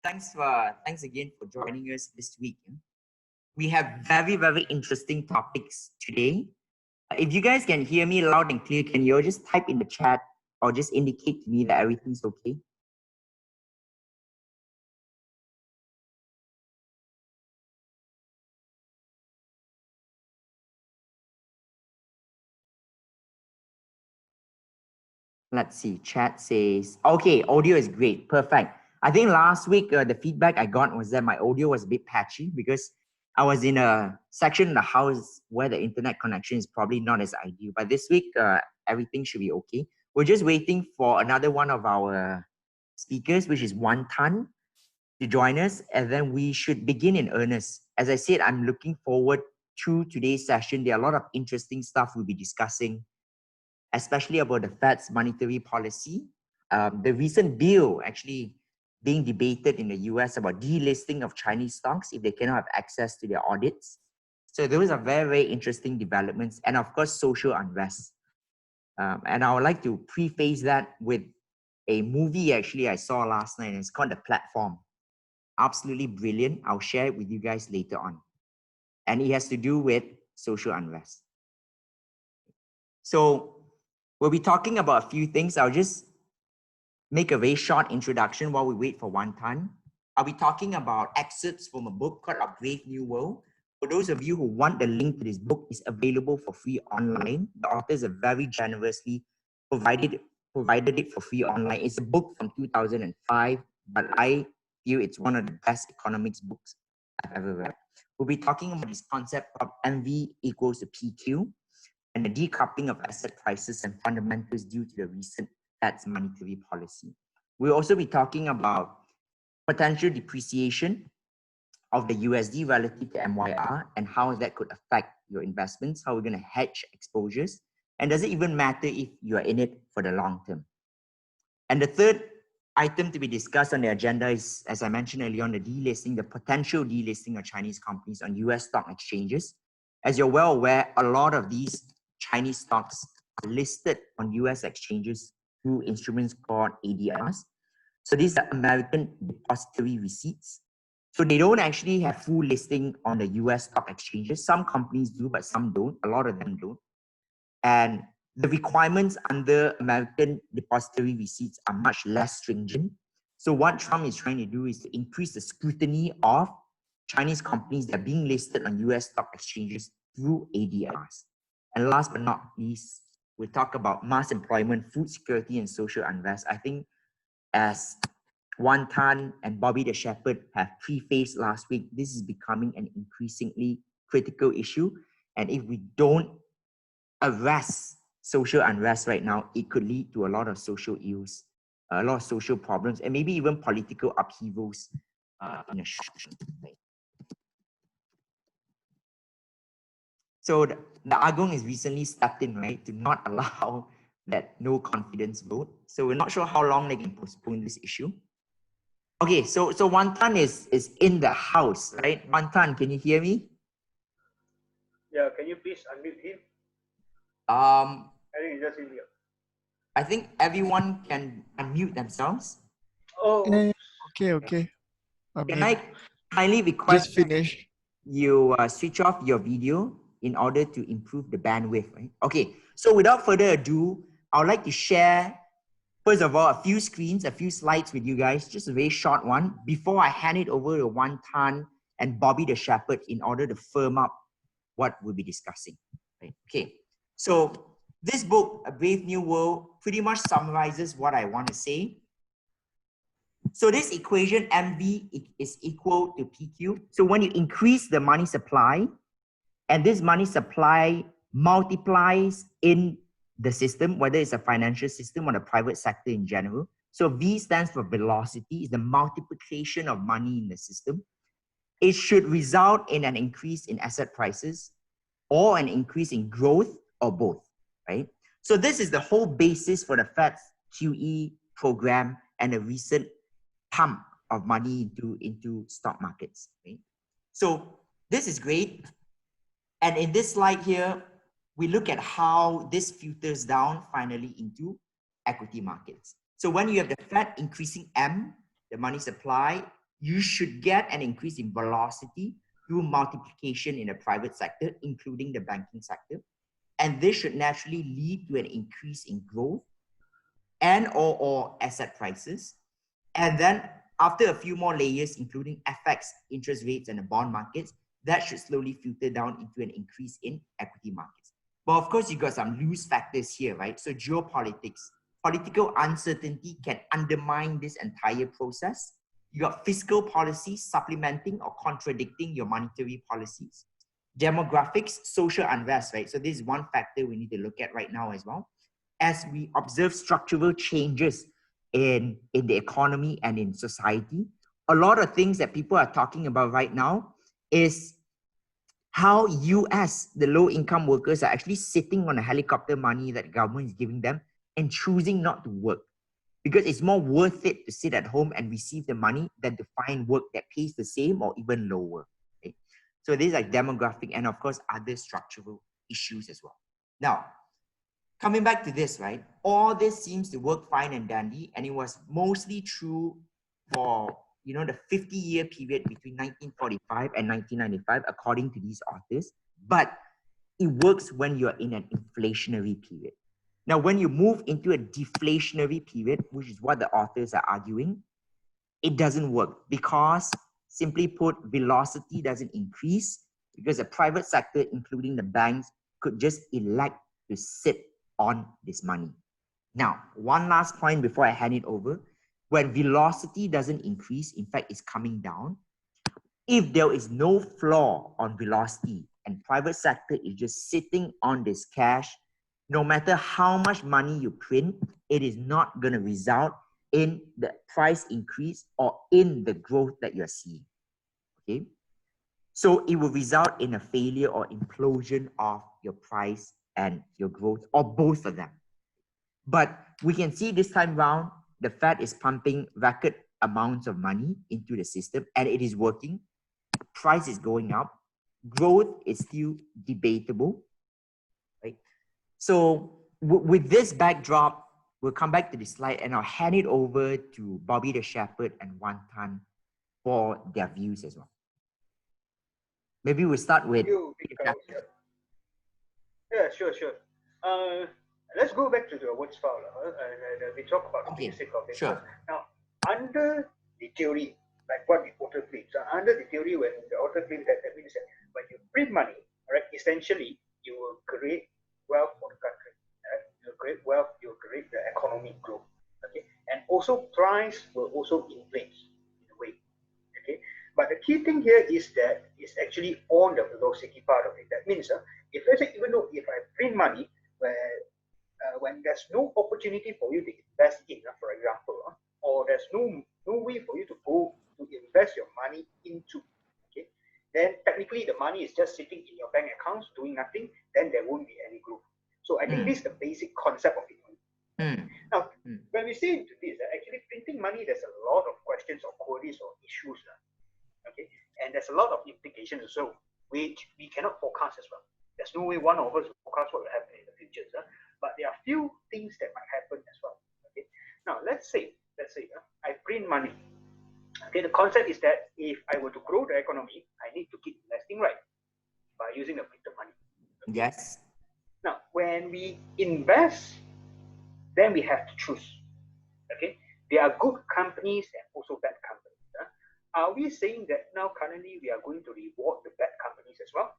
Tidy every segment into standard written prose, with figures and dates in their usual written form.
Thanks again for joining us this week. We have very interesting topics today. If you guys can hear me loud and clear, can you all just type in the chat or just indicate to me that everything's okay? Let's see. Chat says, okay, audio is great. Perfect. I think last week, the feedback I got was that my audio was a bit patchy because I was in a section in the house where the internet connection is probably not as ideal. But this week, everything should be okay. We're just waiting for another one of our speakers, which is Wan Tan, to join us. And then we should begin in earnest. As I said, I'm looking forward to today's session. There are a lot of interesting stuff we'll be discussing, especially about the Fed's monetary policy. The recent bill actually being debated in the US about delisting of Chinese stocks if they cannot have access to their audits. So those are very interesting developments. And of course, social unrest. And I would like to preface that with a movie actually I saw last night. And it's called The Platform. Absolutely brilliant. I'll share it with you guys later on. And it has to do with social unrest. So we'll be talking about a few things. I'll just make a very short introduction while we wait for Wan Tan. I'll be talking about excerpts from a book called A Brave New World. For those of you who want the link to this book, it's available for free online. The authors have very generously provided it for free online. It's a book from 2005, but I feel it's one of the best economics books I've ever read. We'll be talking about this concept of MV equals to PQ and the decoupling of asset prices and fundamentals due to the recent Fed's monetary policy. We'll also be talking about potential depreciation of the USD relative to MYR and how that could affect your investments, how we're going to hedge exposures, and does it even matter if you are in it for the long term? And the third item to be discussed on the agenda is, as I mentioned earlier on, the potential delisting of Chinese companies on US stock exchanges. As you're well aware, a lot of these Chinese stocks are listed on US exchanges through instruments called ADRs. So these are American depository receipts. So they don't actually have full listing on the US stock exchanges. Some companies do, but some don't. A lot of them don't. And the requirements under American depository receipts are much less stringent. So what Trump is trying to do is to increase the scrutiny of Chinese companies that are being listed on US stock exchanges through ADRs. And last but not least, we'll talk about mass employment, food security, and social unrest. I think as Wan Tan and Bobby the Shepherd have prefaced last week, this is becoming an increasingly critical issue. And if we don't arrest social unrest right now, it could lead to a lot of social ills, a lot of social problems, and maybe even political upheavals in the short term. So the Agong has recently stepped in, right, to not allow that no confidence vote. So we're not sure how long they can postpone this issue. Okay, so Wan Tan is in the house, right? Wan Tan, can you hear me? Yeah, can you please unmute him? I think he's just in here. I think everyone can unmute themselves. Oh, okay. Can I kindly request just finish? You switch off your video in order to improve the bandwidth, right? Okay, so without further ado, I would like to share, first of all, a few slides with you guys, just a very short one, before I hand it over to Wan Tan and Bobby the Shepherd in order to firm up what we'll be discussing. Right? Okay, so this book, A Brave New World, pretty much summarizes what I want to say. So this equation MV is equal to PQ. So when you increase the money supply, and this money supply multiplies in the system, whether it's a financial system or the private sector in general. So V stands for velocity, is the multiplication of money in the system. It should result in an increase in asset prices or an increase in growth or both, right? So this is the whole basis for the Fed's QE program and a recent pump of money into stock markets, right? So this is great. And in this slide here, we look at how this filters down finally into equity markets. So when you have the Fed increasing M, the money supply, you should get an increase in velocity through multiplication in the private sector, including the banking sector. And this should naturally lead to an increase in growth and or asset prices. And then after a few more layers, including FX, interest rates, and the bond markets, that should slowly filter down into an increase in equity markets. But of course, you got some loose factors here, right? So geopolitics, political uncertainty can undermine this entire process. You got fiscal policies supplementing or contradicting your monetary policies. Demographics, social unrest, right? So this is one factor we need to look at right now as well. As we observe structural changes in the economy and in society, a lot of things that people are talking about right now is how US, the low-income workers, are actually sitting on a helicopter money that the government is giving them and choosing not to work because it's more worth it to sit at home and receive the money than to find work that pays the same or even lower. Okay? So these are demographic and of course other structural issues as well. Now, coming back to this, right? All this seems to work fine and dandy, and it was mostly true for the 50-year period between 1945 and 1995, according to these authors. But it works when you're in an inflationary period. Now, when you move into a deflationary period, which is what the authors are arguing, it doesn't work because, simply put, velocity doesn't increase because the private sector, including the banks, could just elect to sit on this money. Now, one last point before I hand it over. When velocity doesn't increase, in fact, it's coming down. If there is no floor on velocity and private sector is just sitting on this cash, no matter how much money you print, it is not going to result in the price increase or in the growth that you're seeing. Okay? So it will result in a failure or implosion of your price and your growth, or both of them. But we can see this time round, the Fed is pumping record amounts of money into the system and it is working. Price is going up. Growth is still debatable, right? So with this backdrop, we'll come back to the slide and I'll hand it over to Bobby the Shepherd and Wan Tan for their views as well. Maybe we'll start with... Yeah, sure. Let's go back to the words file and we talk about the basic of it. Sure. Now, under the theory, like what the author claims, under the theory when the author claims that means that when you print money, right, essentially you will create wealth for the country. Right? You will create wealth, you will create the economic growth. Okay, and also price will also inflate in a way. Okay, but the key thing here is that it's actually on the velocity part of it. That means if let's say even though if I print money when there's no opportunity for you to invest in, for example, or there's no way for you to go to invest your money into, okay, then technically the money is just sitting in your bank accounts doing nothing, then there won't be any growth. So I think this is the basic concept of it. Now, when we say into this, actually printing money, there's a lot of questions or queries or issues, okay, and there's a lot of implications as well, which we cannot forecast as well. There's no way one of us will forecast what will happen in the future, but there are few things that might happen as well. Okay, now let's say I print money. Okay, the concept is that if I were to grow the economy, I need to keep investing, right, by using the printed money. Okay? Yes. Now, when we invest, then we have to choose. Okay, there are good companies and also bad companies. Are we saying that now currently we are going to reward the bad companies as well?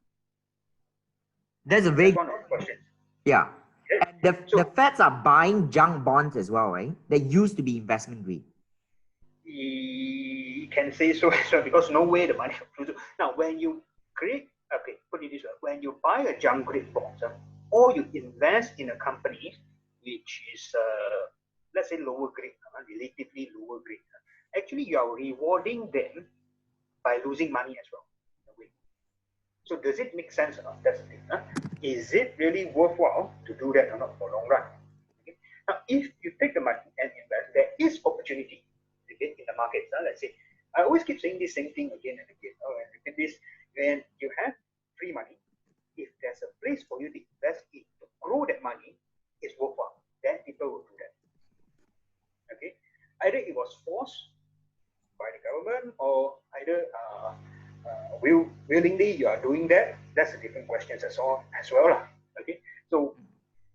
That's a very one of the questions. Yeah. And the Feds are buying junk bonds as well, right? They used to be investment grade. You can say so as well, because no way the money will flow. Now, when you create, okay, put it this way, when you buy a junk grade bond, or you invest in a company which is, let's say, lower grade, relatively lower grade, actually you are rewarding them by losing money as well. So does it make sense or not? That's the thing. Is it really worthwhile to do that or not for long run? Okay. Now, if you take the money and invest, there is opportunity, okay, in the markets. Let's say, I always keep saying the same thing again and again. And repeat this: when you have free money, if there's a place for you to invest in to grow that money, it's worthwhile. Then people will do that. Okay, either it was forced by the government or or either willingly you are doing that, that's a different question as well lah. Okay, so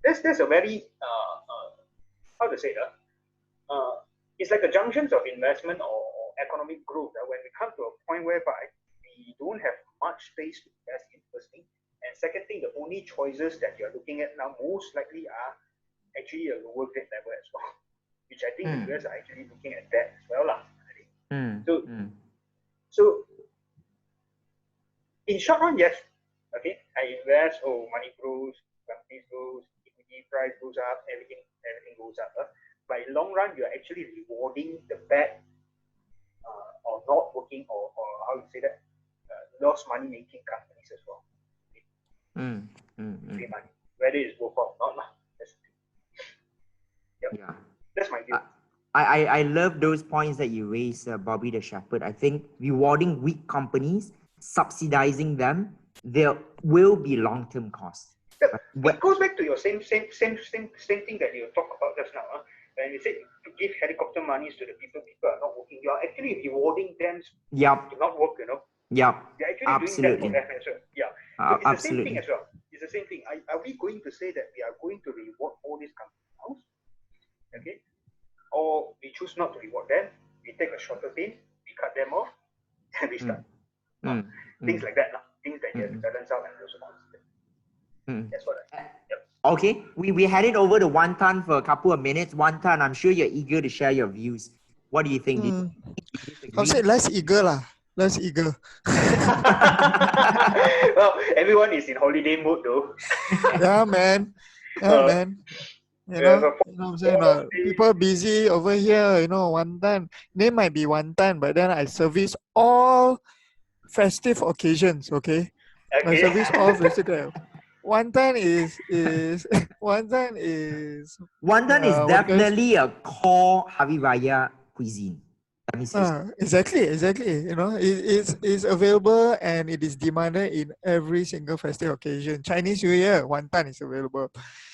there's a very how to say that it's like a junctions of investment or economic growth. When we come to a point whereby we don't have much space to invest in, first thing, and second thing, the only choices that you're looking at now most likely are actually a lower grade level as well, which I think the US are actually looking at that as well lah. So in short run, yes, okay, I invest, money grows, companies grows, equity price goes up, everything goes up. But in long run, you're actually rewarding the bad or not working or how you say that, lost money making companies as well. Free money, whether it's worthwhile or not. That's the thing. Yep. Yeah. That's my view. I love those points that you raised, Bobby the Shepherd. I think rewarding weak companies, subsidizing them, there will be long-term costs. It goes back to your same thing that you talked about just now. When you say to give helicopter monies to the people are not working, you are actually rewarding them to not work, you know. Yeah. You're actually doing that for them as well. Yeah. So it's the same thing as well. It's the same thing. Are we going to say that we are going to reward all these companies now? Okay. Or we choose not to reward them, we take a shorter pin, we cut them off, and we start. Things like that. Things that you have to balance out and also consider. That's what I think. Yep. Okay, we headed over to Wantan for a couple of minutes. Wantan, I'm sure you're eager to share your views. What do you think? I'll say less eager lah. Less eager. Well, everyone is in holiday mood though. Yeah, man. Yeah, man. You know what I'm saying? People busy over here, Wantan. Name might be Wantan, but then I service all festive occasions, okay? I service all festive. Wantan is definitely a core Hari Raya cuisine. Let me say exactly. It's available and it is demanded in every single festive occasion. Chinese New Year, Wantan is available.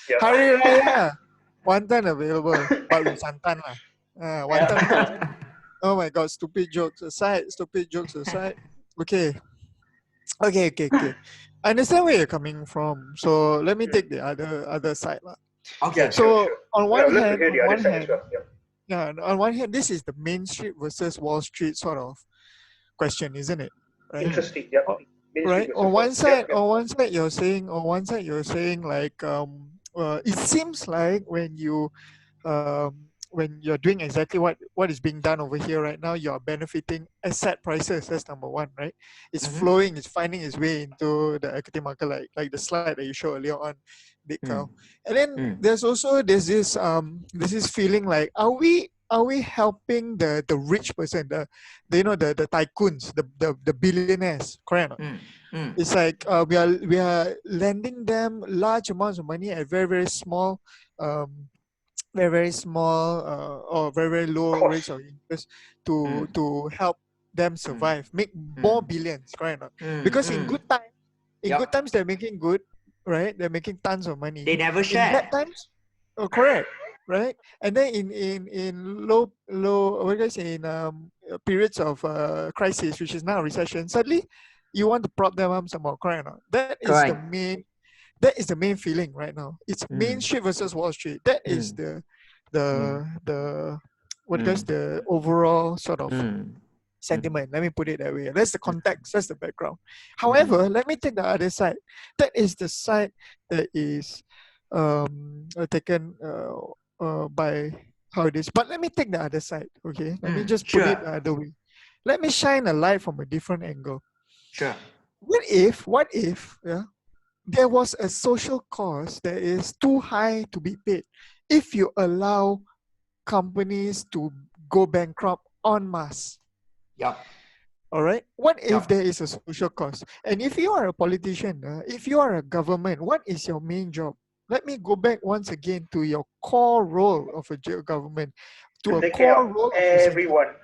Yeah. Hari Raya, Wantan available, but with santan lah. Wantan. Oh my God! Stupid jokes aside. Okay. I understand where you're coming from. So let me take the other side lah. Okay. So on one hand, on one hand, this is the Main Street versus Wall Street sort of question, isn't it? Right? Interesting. Yeah. Right. On one side, you're saying like it seems like when you're doing exactly what is being done over here right now, you're benefiting asset prices. That's number one, right? It's flowing, it's finding its way into the equity market, like the slide that you showed earlier on, Big Cow. And then there's this feeling like, are we helping the rich person, the tycoons, the billionaires, correct? It's like we are lending them large amounts of money at very small very small or very low rates of interest to help them survive, make more billions, correct? Because in good times they're making good, right? They're making tons of money. They never share. In bad times, correct, right? And then in low what do I say, in periods of crisis, which is now recession, suddenly you want to prop them up some more, correct? That is the main feeling right now. It's Main Street versus Wall Street. That is the overall sort of sentiment. Let me put it that way. That's the context. That's the background. However, let me take the other side. That is the side that is taken by how it is. But let me take the other side. Okay. Let me just put it the other way. Let me shine a light from a different angle. Sure. What if there was a social cost that is too high to be paid if you allow companies to go bankrupt en masse? Yeah. All right. What if there is a social cost? And if you are a politician, if you are a government, what is your main job? Let me go back once again to your core role of a government, to a core role of everyone.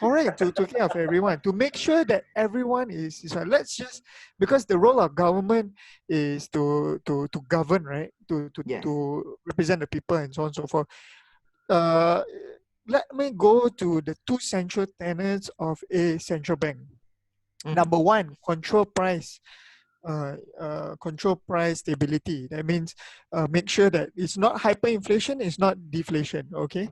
Correct, to take care of everyone, to make sure that everyone is let's just, because the role of government is to govern, right? To represent the people and so on and so forth. let me go to the two central tenets of a central bank. Mhm. Number one, control price stability. That means make sure that it's not hyperinflation, it's not deflation. Okay,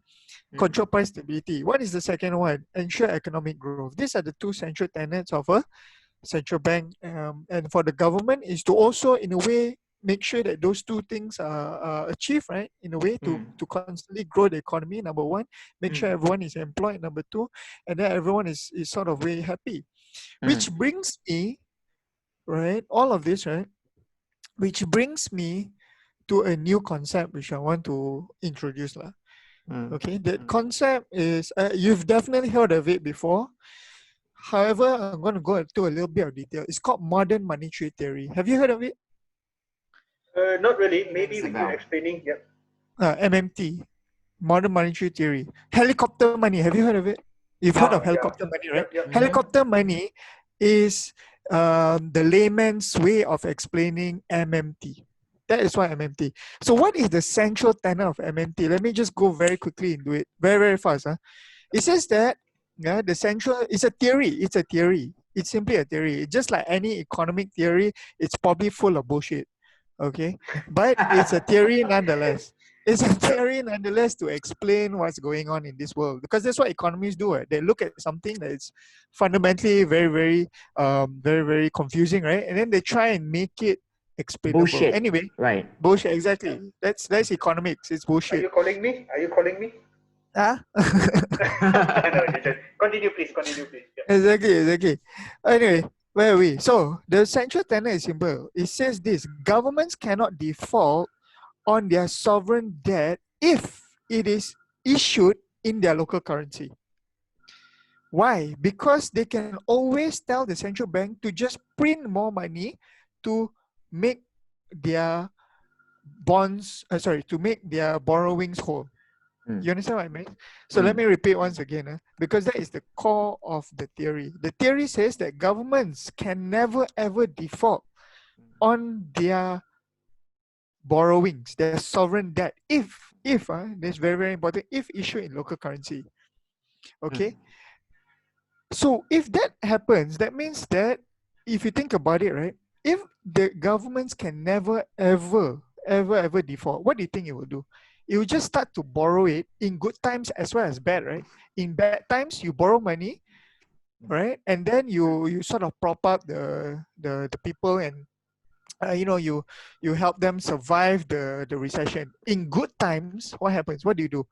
control price stability. What is the second one? Ensure economic growth. These are the two central tenets of a central bank, and for the government is to also, in a way, make sure that those two things are achieved, right? In a way, to constantly grow the economy. Number one, make sure everyone is employed. Number two, and then everyone is sort of very happy. Which brings me, right, all of this, right, which brings me to a new concept which I want to introduce. Okay, that concept is, you've definitely heard of it before. However, I'm going to go into a little bit of detail. It's called modern monetary theory. Have you heard of it? Not really. Maybe Rings a with you bell. explaining. Yep. MMT, modern monetary theory. Helicopter money. Have you heard of it? You've heard of Yeah. helicopter money, right? Yep. Yep. Helicopter money is the layman's way of explaining MMT. That is why MMT. So what is the central tenet of MMT? Let me just go very quickly into it, very, very fast. It says that the central is a theory. It's a theory. It's simply a theory. Just like any economic theory, it's probably full of bullshit. Okay, but it's a theory nonetheless. It's a theory nonetheless to explain what's going on in this world, because that's what economists do. Right? They look at something that is fundamentally very, very, very, very confusing, right? And then they try and make it explainable. Bullshit. Anyway, Right. bullshit. Exactly. That's economics. It's Are bullshit. you calling me? Are you calling me? Huh? No, just continue, please. Continue, please. Yeah. Exactly. Anyway, where are we? So the central tenet is simple. It says this: governments cannot default on their sovereign debt if it is issued in their local currency. Why? Because they can always tell the central bank to just print more money to make their to make their borrowings whole. You understand what I mean? So let me repeat once again, because that is the core of the theory. The theory says that governments can never ever default on their borrowings, their sovereign debt, if that's very, very important, if issued in local currency. Okay. So if that happens, that means that if you think about it, right, if the governments can never ever default, what do you think it will do? It will just start to borrow it in good times as well as bad, right? In bad times, you borrow money, right, and then you sort of prop up the people, and you help them survive the recession. In good times, what happens? What do?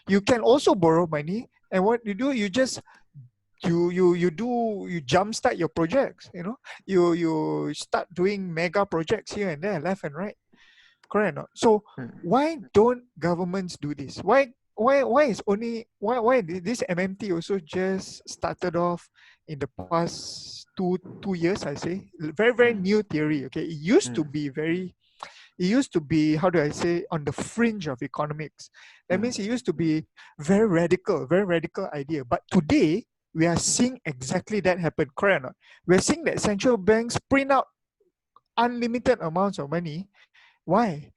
You can also borrow money, and what you do, you just you jumpstart your projects. You start doing mega projects here and there, left and right. Correct or not? So why don't governments do this? Why is only why this MMT also just started off in the past two years? I say very, very new theory. Okay, it used to be how do I say, on the fringe of economics. That means it used to be very radical idea. But today we are seeing exactly that happen. Correct or not? We're seeing that central banks print out unlimited amounts of money. Why?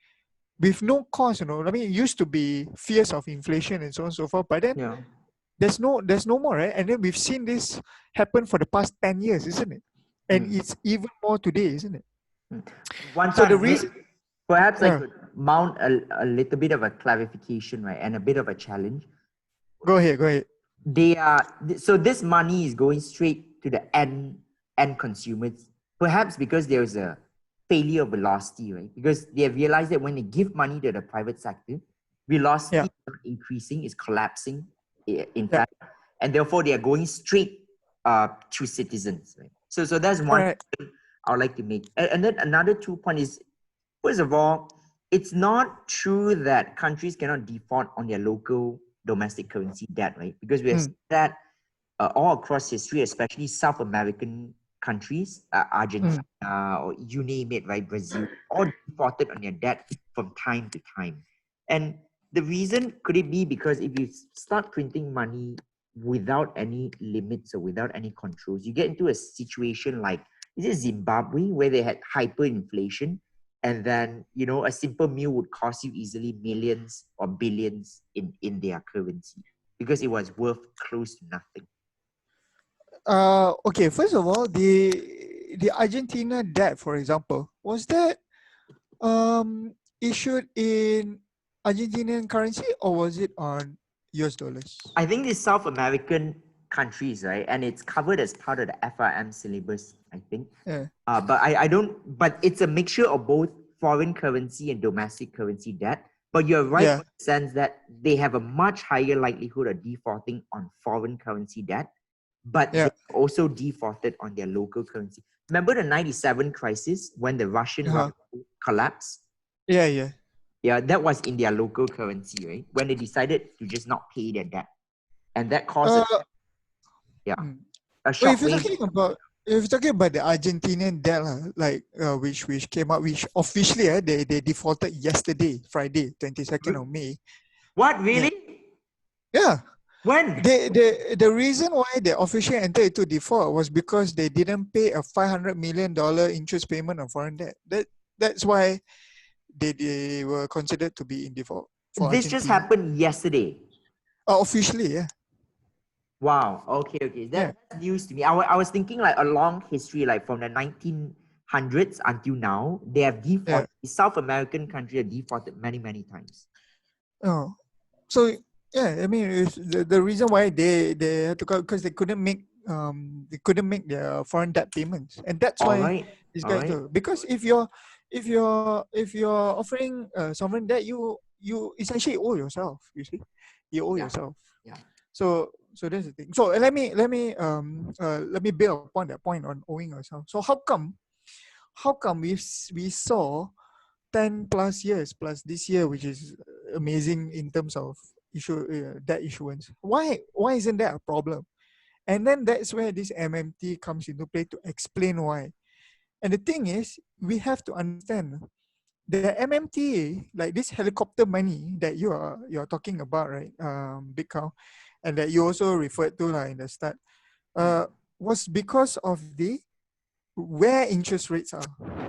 With no cost, I mean, it used to be fears of inflation and so on and so forth, but then there's no more, right? And then we've seen this happen for the past 10 years, isn't it? And it's even more today, isn't it? So the reason, perhaps I could mount a little bit of a clarification, right, and a bit of a challenge. Go ahead. So this money is going straight to the end consumers, perhaps because there's a failure of velocity, right? Because they have realized that when they give money to the private sector, velocity is not increasing, it's collapsing, in fact, and therefore they are going straight to citizens, right? So that's one point I would like to make. And then another 2 point is, first of all, it's not true that countries cannot default on their local domestic currency debt, right? Because we have seen that all across history, especially South American countries, Argentina, or you name it, right, Brazil, all defaulted on their debt from time to time. And the reason could it be because if you start printing money without any limits or without any controls, you get into a situation like, is it Zimbabwe, where they had hyperinflation, and then a simple meal would cost you easily millions or billions in their currency, because it was worth close to nothing. Okay, first of all, the Argentina debt, for example, was that issued in Argentinian currency or was it on US dollars? I think it's South American countries, right? And it's covered as part of the FRM syllabus, I think. Yeah. But I don't, but it's a mixture of both foreign currency and domestic currency debt. But you're right Yeah. in the sense that they have a much higher likelihood of defaulting on foreign currency debt, but Yeah. they also defaulted on their local currency. Remember the 97 crisis when the Russian ruble collapsed? Yeah, yeah. Yeah, that was in their local currency, right? When they decided to just not pay their debt. And that caused a Well, shock if you're wave. talking about the Argentinian debt, like which came out, which officially they defaulted yesterday, Friday, 22nd of May. What, really? Yeah. When? The reason why they officially entered into default was because they didn't pay a $500 million interest payment on foreign debt. That's why they were considered to be in default for This just Argentina. happened yesterday. Officially, yeah. Wow. Okay. That's news to me. I was thinking like a long history, like from the 1900s until now, they have defaulted. South American country have defaulted many times. Oh, so yeah, I mean, it's the reason why they had to go because they couldn't make their foreign debt payments, and that's why these guys do. Because if you're offering sovereign debt, you essentially owe yourself. You see, you owe yourself. Yeah. So that's the thing. So let me build upon that point on owing yourself. So how come we saw 10 plus years plus this year, which is amazing in terms of debt issuance. Why isn't that a problem? And then that's where this MMT comes into play to explain why. And the thing is, we have to understand the MMT, like this helicopter money that you're talking about, right? Big cow, and that you also referred to in the start, was because of the where interest rates are,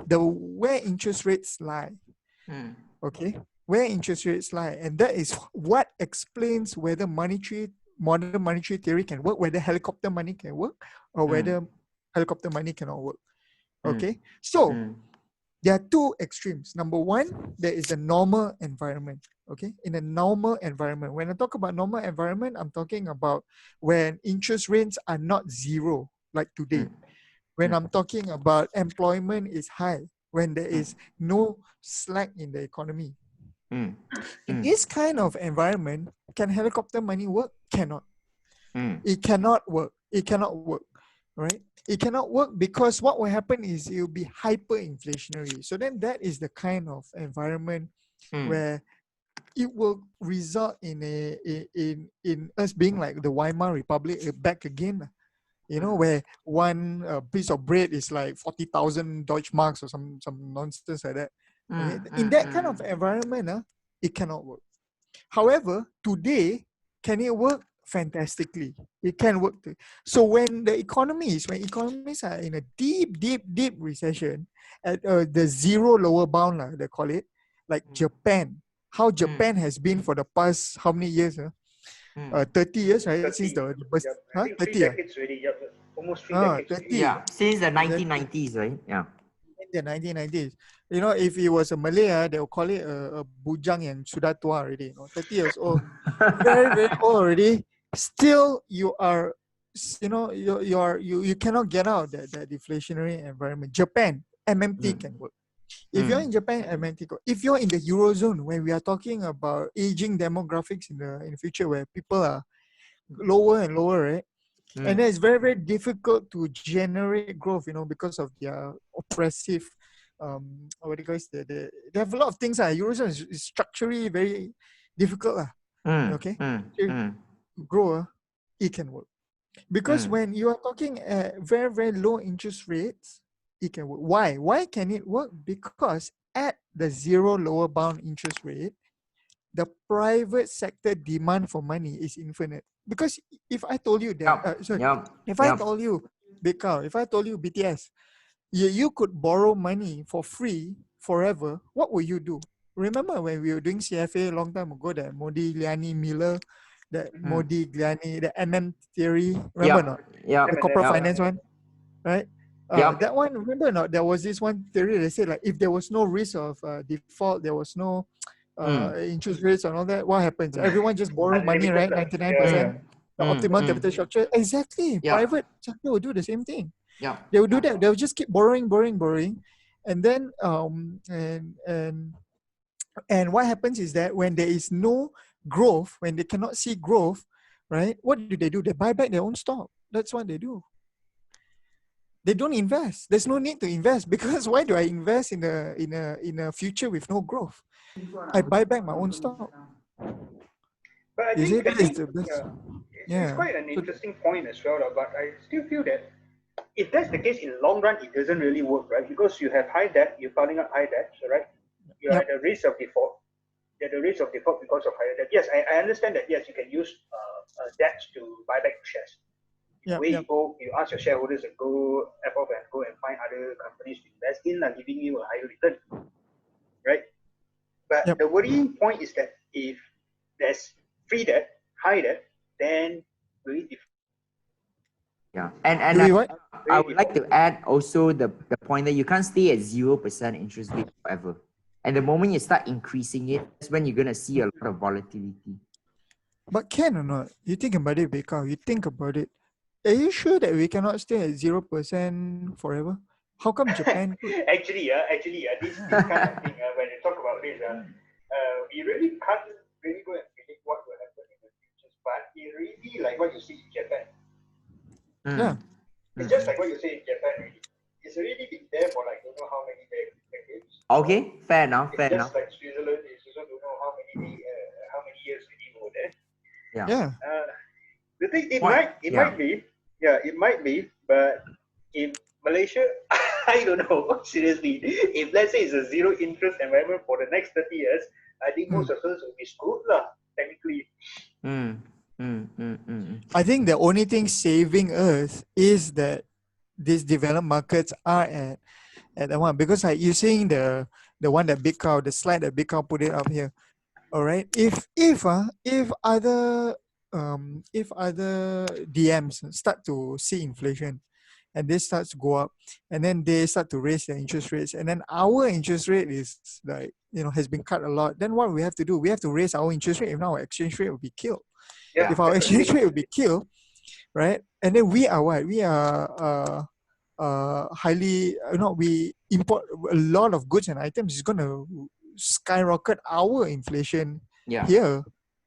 where interest rates lie. Okay, where interest rates lie, and that is what explains whether modern monetary theory can work, whether helicopter money can work, or whether helicopter money cannot work. Okay, so there are two extremes. Number one, there is a normal environment. Okay, in a normal environment, when I talk about normal environment, I'm talking about when interest rates are not zero, like today. When I'm talking about employment is high, when there is no slack in the economy. In this kind of environment, can helicopter money work? Cannot. It cannot work. It cannot work, right? It cannot work because what will happen is it will be hyperinflationary. So then that is the kind of environment where it will result in us being like the Weimar Republic back again. You know, where one piece of bread is like 40,000 Deutschmarks or some nonsense like that. Okay? In that kind of environment, it cannot work. However, today, can it work? Fantastically. It can work. So when economies are in a deep recession at the zero lower bound, they call it, like Japan, how Japan has been for the past how many years? 30 years, right? 30. Since the burst. I think 30 3 decades already. Almost 3 decades. 30. Yeah, since the 1990s, right? Yeah. In the 1990s. You know, if he was a Malay, they'll call it a bujang yang sudah tua already. 30 years old. Very old already. Still, you are, you cannot get out of that deflationary environment. Japan, MMT can work. If you're in Japan, MMT go. If you're in the Eurozone, when we are talking about aging demographics in the future, where people are lower and lower, right? And then it's very difficult to generate growth, because of their oppressive, what do you guys? They have a lot of things. Eurozone is structurally very difficult. Okay, to grow, it can work because when you are talking at very low interest rates, it can work. Why can it work? Because at the zero lower bound interest rate, the private sector demand for money is infinite. Because if I told you that, I told you, if I told you BTS, you could borrow money for free forever, what will you do? Remember when we were doing CFA a long time ago, that Modi, Liani, Miller, that Modigliani, the MM theory, remember Yeah. or not? Yeah. The corporate Yeah. finance one, right? Yeah. That one, remember or not? There was this one theory that said like if there was no risk of default, there was no interest rates and all that, what happens? Everyone just borrow money, right? Unlimited. 99%. The optimal capital Mm. structure. Exactly. Yeah. Private sector will do the same thing. Yeah. They will do that. They'll just keep borrowing. And then and what happens is that when there is no growth, when they cannot see growth, right? What do? They buy back their own stock. That's what they do. They don't invest. There's no need to invest because why do I invest in a future with no growth? I buy back my own stock. But I You see, think that is the best. it's quite an interesting point as well. But I still feel that if that's the case, in the long run, it doesn't really work, right? Because you have high debt, you're piling up high debt, so, right? You're at the risk of default. You're at the risk of default because of higher debt. Yes, I understand that. Yes, you can use debt to buy back shares. You go, you ask your shareholders to go off and go and find other companies to invest in, and giving you a higher return, right? But the worrying point is that if there's free debt, high debt, then will it Yeah. And I would like to add also the point that you can't stay at 0% interest rate forever. And the moment you start increasing it, that's when you're gonna see a lot of volatility. But can or not? You think about it, Beka. You think about it. Are you sure that we cannot stay at 0% forever? How come Japan could? actually, this kind of thing, when you talk about this, we really can't really go and predict what will happen in the future. But it really, like what you see in Japan. Yeah. It's just like what you say in Japan, really. It's already been there for like don't know how many decades. Okay, fair enough. Just like Switzerland, it's also don't know how many years already over there. Yeah. The thing, it might be, but in Malaysia, I don't know. Seriously, if let's say it's a zero interest environment for the next 30 years, I think most of us will be screwed lah, technically. I think the only thing saving us is that these developed markets are at the one, because like you're seeing the one that Big Cow, the slide that Big Cow put it up here. All right. If other DMs start to see inflation and they start to go up and then they start to raise their interest rates and then our interest rate is like, has been cut a lot, then what we have to do, we have to raise our interest rate. If not, our exchange rate will be killed. Yeah, if our exchange rate will be killed, right? And then we are what? We are highly, we import a lot of goods and items. It's going to skyrocket our inflation here.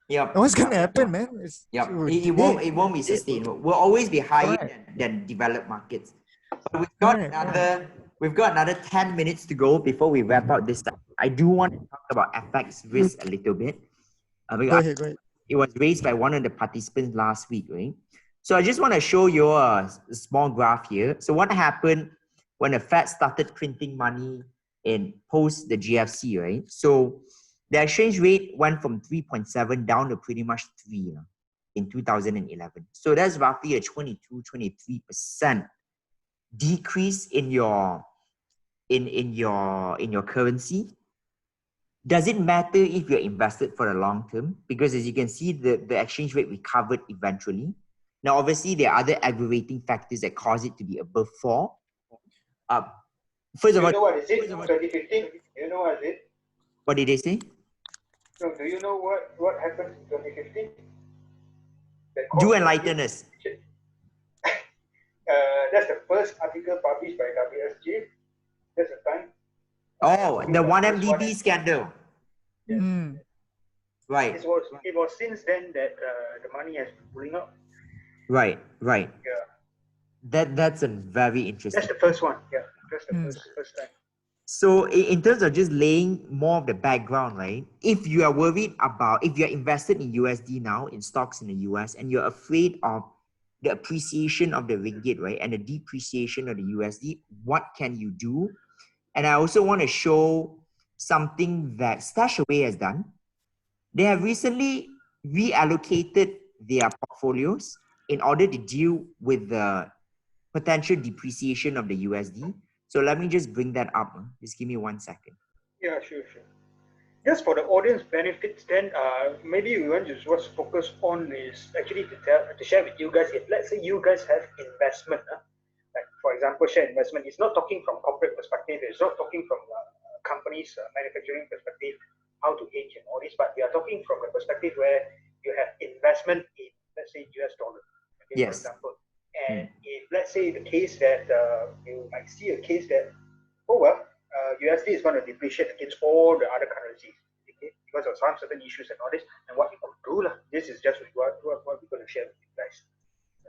Yep. And what's going to happen, man? It won't be sustainable. We'll always be higher than developed markets. But we've got another 10 minutes to go before we wrap up this time. I do want to talk about FX risk a little bit. Go ahead. It was raised by one of the participants last week, right? So I just want to show you a small graph here. So what happened when the Fed started printing money in post the GFC, right? So the exchange rate went from 3.7 down to pretty much 3 in 2011. So that's roughly a 23% decrease in your currency. Does it matter if you're invested for the long term? Because as you can see, the exchange rate recovered eventually. Now, obviously, there are other aggravating factors that cause it to be above 4. First of all, you know what is it? 2015. You know what is it? What did they say? No, do you know what happened in 2015? Do enlighten us. That's the first article published by WSJ. That's the time. Oh, the 1MDB scandal. Yes. Right. It was since then that the money has been pulling up. Right. Yeah. That's a very interesting. That's the first one. Yeah, that's the first time. So in terms of just laying more of the background, right? If you are worried about, if you're invested in USD now, in stocks in the US, and you're afraid of the appreciation of the ringgit, right? And the depreciation of the USD, what can you do? And I also want to show something that StashAway has done. They have recently reallocated their portfolios in order to deal with the potential depreciation of the USD. So let me just bring that up. Just give me 1 second. Yeah, sure. just for the audience benefits, then maybe we want to just focus on is actually to share with you guys. If let's say you guys have investment, like for example, share investment. It's not talking from corporate perspective. It's not talking from companies' manufacturing perspective, how to hedge and all this. But we are talking from the perspective where you have investment in, let's say, US dollar, okay, for Yes. example. And if let's say the case that you might see a case that, oh well, USD is going to depreciate against all the other currencies, okay, because of some certain issues and all this. And what you could do, this is just what we're going to share with you guys.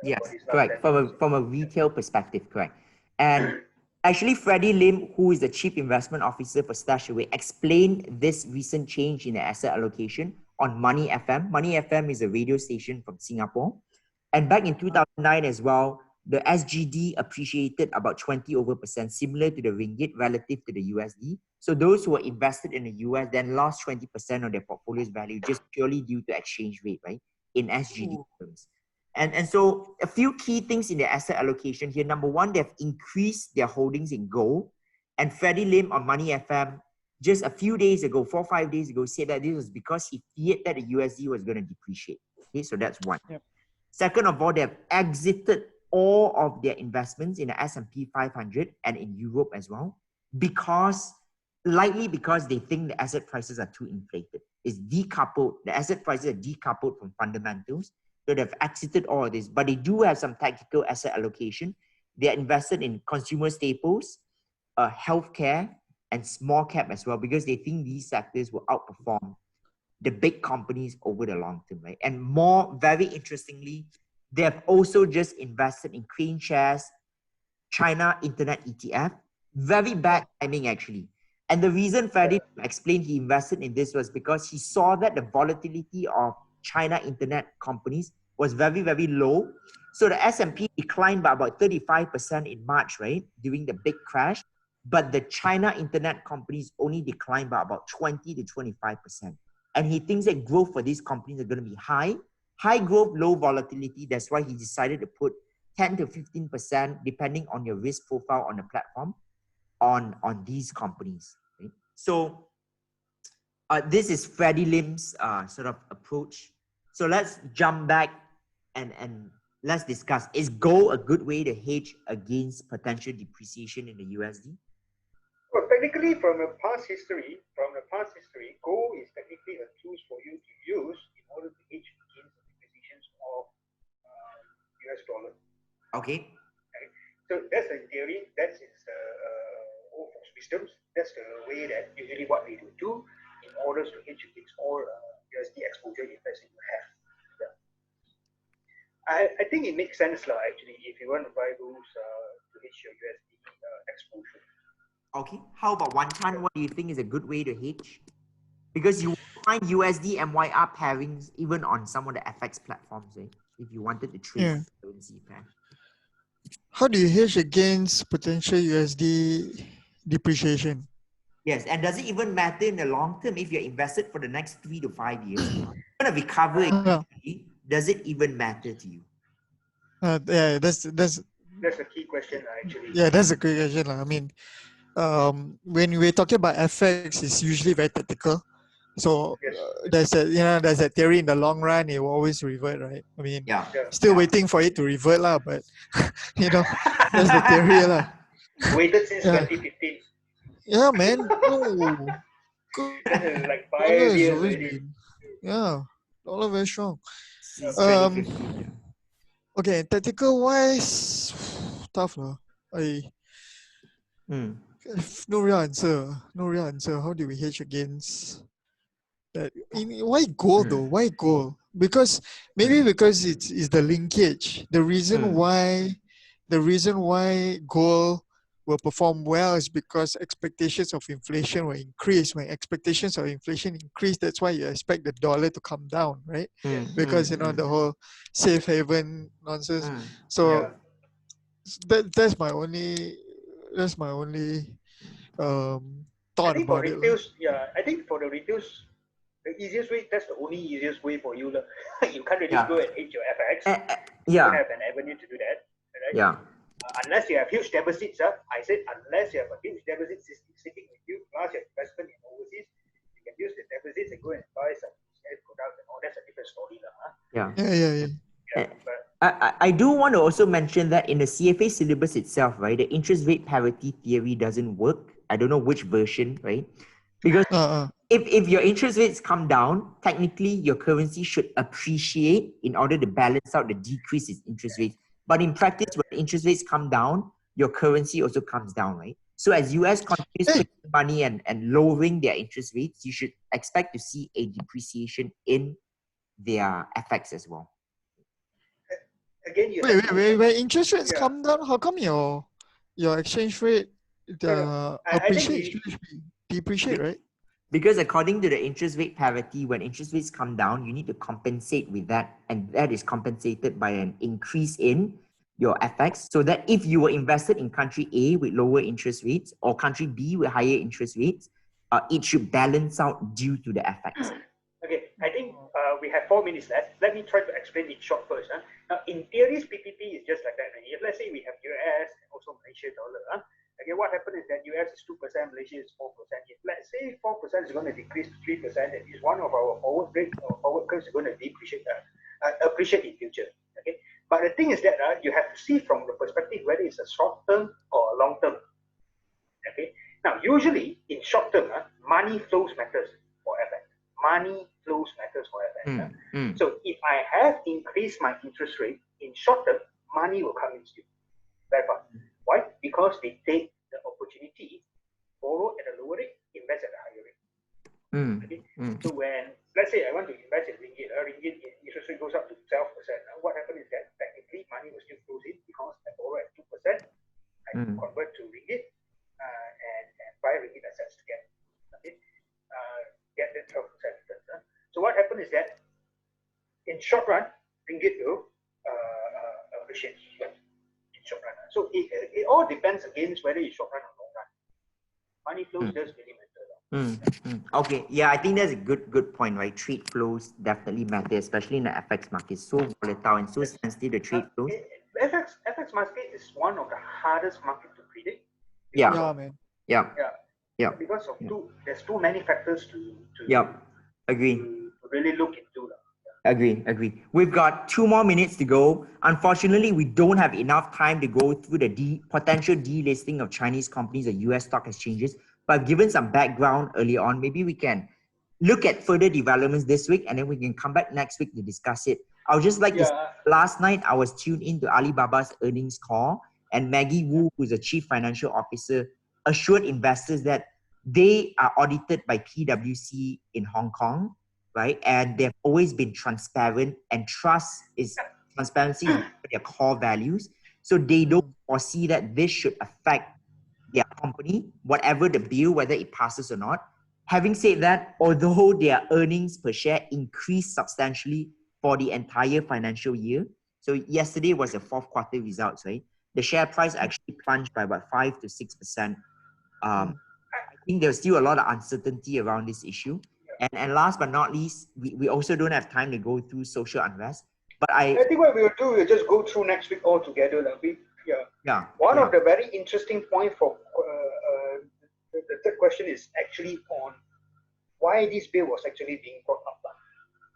Yes, for this last correct. 10 minutes. From a retail perspective, correct. And actually, Freddie Lim, who is the Chief Investment Officer for Stashaway, explained this recent change in the asset allocation on Money FM. Money FM is a radio station from Singapore. And back in 2009 as well, the SGD appreciated about 20% similar to the ringgit relative to the USD. So those who were invested in the US then lost 20% of their portfolio's value just purely due to exchange rate, right? In SGD terms. And so a few key things in the asset allocation here. Number one, they've increased their holdings in gold. And Freddie Lim on Money FM just a few days ago, 4 or 5 days ago, said that this was because he feared that the USD was going to depreciate. Okay, so that's one. Yep. Second of all, they've exited all of their investments in the S&P 500 and in Europe as well, likely because they think the asset prices are too inflated. It's decoupled. The asset prices are decoupled from fundamentals. So they've exited all of this, but they do have some tactical asset allocation. They're invested in consumer staples, healthcare, and small cap as well, because they think these sectors will outperform the big companies over the long term, right? And very interestingly, they have also just invested in Crane Shares, China Internet ETF. Very bad timing, actually. And the reason Freddie explained he invested in this was because he saw that the volatility of China Internet companies was very, very low. So the S&P declined by about 35% in March, right? During the big crash. But the China Internet companies only declined by about 20 to 25%. And he thinks that growth for these companies are going to be high growth, low volatility. That's why he decided to put 10 to 15%, depending on your risk profile on the platform, on these companies. Right? So this is Freddie Lim's sort of approach. So let's jump back and let's discuss, is gold a good way to hedge against potential depreciation in the USD? Well, technically, from the past history, gold is technically a tool for you to use in order to hedge against the depreciations of US dollar. Okay. So that's in theory, that's its old folks' wisdoms. That's the way that usually what they do in order to hedge against all USD exposure if let's say you have. Yeah. I think it makes sense actually if you want to buy those to hedge your USD exposure. Okay. How about one ton? What do you think is a good way to hedge? Because you find USD-MYR pairings even on some of the FX platforms, right? If you wanted to trade currency pair. How do you hedge against potential USD depreciation? Yes, and does it even matter in the long term if you're invested for the next 3 to 5 years? You're going to recover eventually. Does it even matter to you? Yeah, that's a key question actually. Yeah, that's a great question. I mean, when we're talking about FX, it's usually very tactical. So there's that theory in the long run, it will always revert, right? I mean, still waiting for it to revert, but that's the theory. Waited since 2015. Yeah, man. Oh, good. Like Dollar 5 has years always already. been, dollar very strong. Since 2015. Okay, tactical wise, tough lah. No real answer. No real answer. How do we hedge against that? Why gold though? Why gold? Because because it's the linkage. The reason why gold will perform well is because expectations of inflation will increase. When expectations of inflation increase, that's why you expect the dollar to come down, right? Because the whole safe haven nonsense. So that's my only thought I think for about it. retails, I think for the retails, the easiest way, that's the only easiest way for you. You can't really go and hedge your FX. You don't have an avenue to do that. Right? Yeah. Unless you have huge deficits. I said unless you have a huge deficit sitting with you, plus your investment in overseas, you can use the deposits and go and buy some products and all. That's a different story, huh? Yeah. Yeah. But I do want to also mention that in the CFA syllabus itself, right, the interest rate parity theory doesn't work. I don't know which version, right? Because if your interest rates come down, technically your currency should appreciate in order to balance out the decrease in interest rates. But in practice, when interest rates come down, your currency also comes down, right? So as US continues printing money and lowering their interest rates, you should expect to see a depreciation in their FX as well. again, you Wait, interest rates come down, how come your exchange rate appreciate should be depreciate, right? Because according to the interest rate parity, when interest rates come down, you need to compensate with that, and that is compensated by an increase in your FX, so that if you were invested in country A with lower interest rates or country B with higher interest rates, it should balance out due to the FX. Okay, I think we have 4 minutes left. Let me try to explain it short first. Now, in theory, PPP is just like that. If let's say we have US and also Malaysia dollar, okay, what happened is that US is 2%, Malaysia is 4%. If let's say 4% is going to decrease to 3%, that is one of our forward rate or forward curves is going to depreciate, appreciate in future. Okay, but the thing is that you have to see from the perspective whether it's a short term or a long term. Okay, now usually in short term, money flows matters for FX. Money flows matters for FX. So if I have increased my interest rate in short term, money will come in still. Very fast. Why? Because they take the opportunity, borrow at a lower rate, invest at a higher rate. Okay? So when, let's say I want to invest in ringgit, interest rate goes up to 12%. What happens is that technically money will still flow in because I borrow at 2%, I convert to ringgit and buy ringgit assets again. Okay? Get that 12% return. So what happens is that in short run, ringgit will appreciate in short run. So it all depends against whether it's short run or long run. Money flows does really matter. Okay, yeah, I think that's a good point, right? Trade flows definitely matter, especially in the FX market. It's so volatile and so sensitive, the trade flows. FX market is one of the hardest market to predict. Yeah, man. Yeah. Because of there's too many factors to agree. To really look into. Agree. We've got 2 more minutes to go. Unfortunately, we don't have enough time to go through the potential delisting of Chinese companies or US stock exchanges. But given some background early on, maybe we can look at further developments this week and then we can come back next week to discuss it. I would just like to say, last night I was tuned into Alibaba's earnings call, and Maggie Wu, who's the chief financial officer, assured investors that they are audited by PwC in Hong Kong, right? And they've always been transparent, and transparency is one of their core values. So they don't foresee that this should affect their company, whatever the bill, whether it passes or not. Having said that, although their earnings per share increased substantially for the entire financial year, so yesterday was the fourth quarter results, right? The share price actually plunged by about 5 to 6%. I think there's still a lot of uncertainty around this issue. And last but not least, we also don't have time to go through social unrest. But I think what we'll do, we'll just go through next week all together. One of the very interesting points for the third question is actually on why this bill was actually being brought up.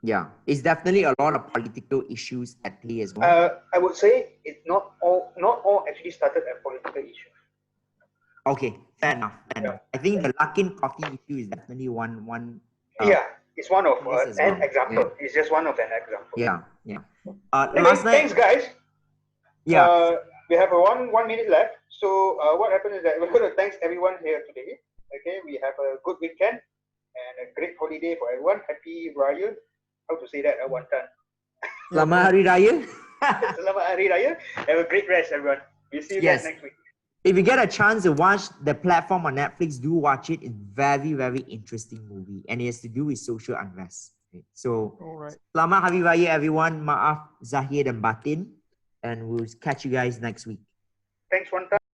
Yeah, it's definitely a lot of political issues at play as well. I would say it's not all actually started as political issues. Okay, fair enough. I think the Luckin coffee issue is definitely one. It's one of an example. Yeah. It's just one of an example. Anyway, thanks, guys. We have a one minute left. So what happened is that we're going to thank everyone here today. Okay, we have a good weekend and a great holiday for everyone. Happy Raya. How to say that at one time? Selamat Hari Raya. Selamat Hari Raya. Have a great rest, everyone. We'll see you guys next week. If you get a chance to watch the platform on Netflix, do watch it. It's very, very interesting movie, and it has to do with social unrest. Okay? So, Selamat Hari Raya, everyone. Maaf Zahir dan Batin, and we'll catch you guys next week. Thanks one time.